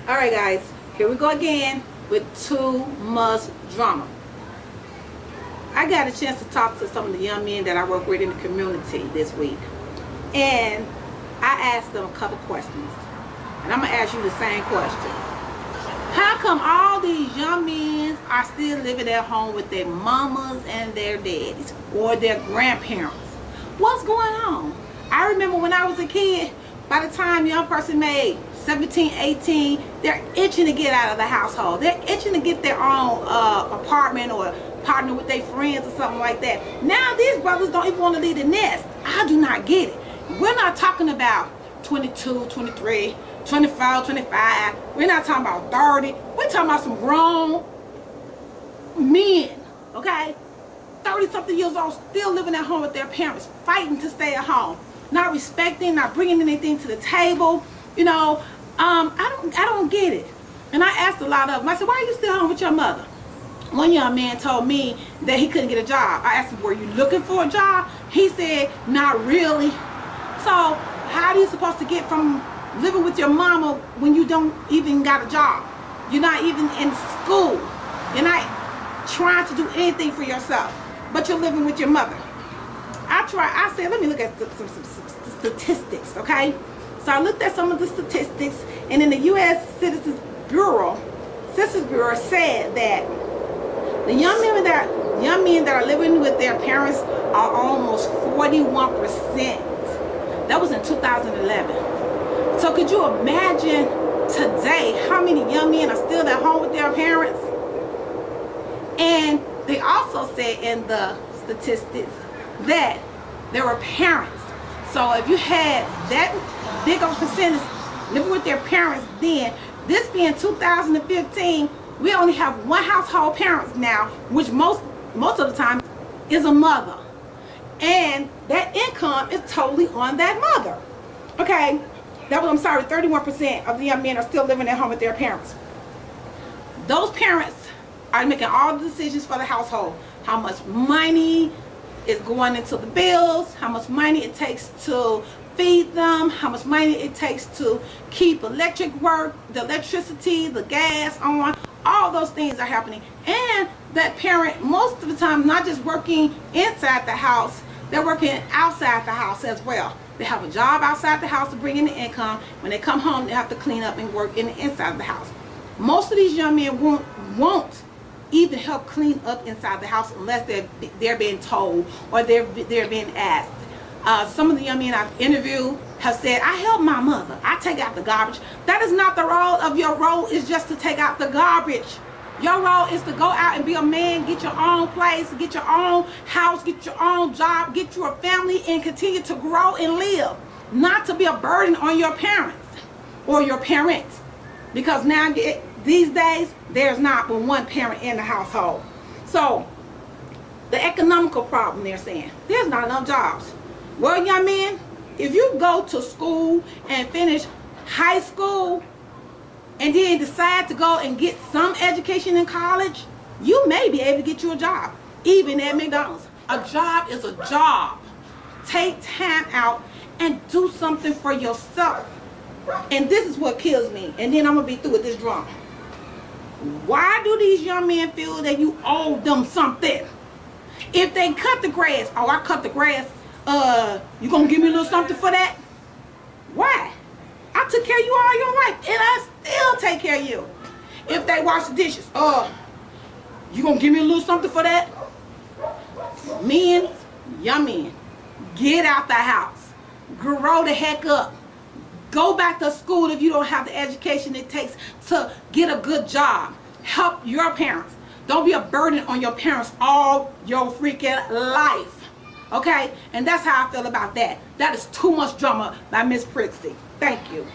Alright guys, here we go again with Too Much Drama. I got a chance to talk to some of the young men that I work with in the community this week. And I asked them a couple questions. And I'm going to ask you the same question. How come all these young men are still living at home with their mamas and their daddies or their grandparents? What's going on? I remember when I was a kid, by the time a young person made 17, 18, they're itching to get out of the household. They're itching to get their own apartment or partner with their friends or something like that. Now these brothers don't even want to leave the nest. I do not get it. We're not talking about 22, 23, 24, 25. We're not talking about 30. We're talking about some grown men, okay? 30-something years old, still living at home with their parents, fighting to stay at home, not respecting, not bringing anything to the table. You know, I don't get it. And I asked a lot of them. I said, why are you still home with your mother? One young man told me that he couldn't get a job. I asked him, were you looking for a job? He said, not really. So how are you supposed to get from living with your mama when you don't even got a job? You're not even in school. You're not trying to do anything for yourself, but you're living with your mother. I said, let me look at some statistics, okay? So I looked at some of the statistics, and in the U.S. Census Bureau said that the young men that are living with their parents are almost 41%. That was in 2011. So could you imagine today how many young men are still at home with their parents? And they also said in the statistics that there were parents. So if you had that big of a percentage living with their parents then, this being 2015, we only have one household parents now, which most of the time is a mother. And that income is totally on that mother. Okay, that was, I'm sorry, 31% of the young men are still living at home with their parents. Those parents are making all the decisions for the household. How much money is going into the bills, how much money it takes to feed them, how much money it takes to keep electricity, the gas on. All those things are happening. And that parent, most of the time, not just working inside the house, they're working outside the house as well. They have a job outside the house to bring in the income. When they come home, they have to clean up and work in the inside of the house. Most of these young men won't even help clean up inside the house unless they're being told or they're being asked. Some of the young men I've interviewed have said, I help my mother, I take out the garbage. That is not the role of your role, is just to take out the garbage. Your role is to go out and be a man, get your own place, get your own house, get your own job, get you a family, and continue to grow and live. Not to be a burden on your parents or your parents. Because now, these days, there's not but one parent in the household. So, the economical problem, they're saying, there's not enough jobs. Well, young men, if you go to school and finish high school and then decide to go and get some education in college, you may be able to get you a job, even at McDonald's. A job is a job. Take time out and do something for yourself. And this is what kills me. And then I'm going to be through with this drama. Why do these young men feel that you owe them something? If they cut the grass, oh, I cut the grass, you gonna give me a little something for that? Why? I took care of you all your life, and I still take care of you. If they wash the dishes, you gonna give me a little something for that? Men, young men, get out the house. Grow the heck up. Go back to school if you don't have the education it takes to get a good job. Help your parents. Don't be a burden on your parents all your freaking life. Okay? And that's how I feel about that. That is Too Much Drama by Miss Prixie. Thank you.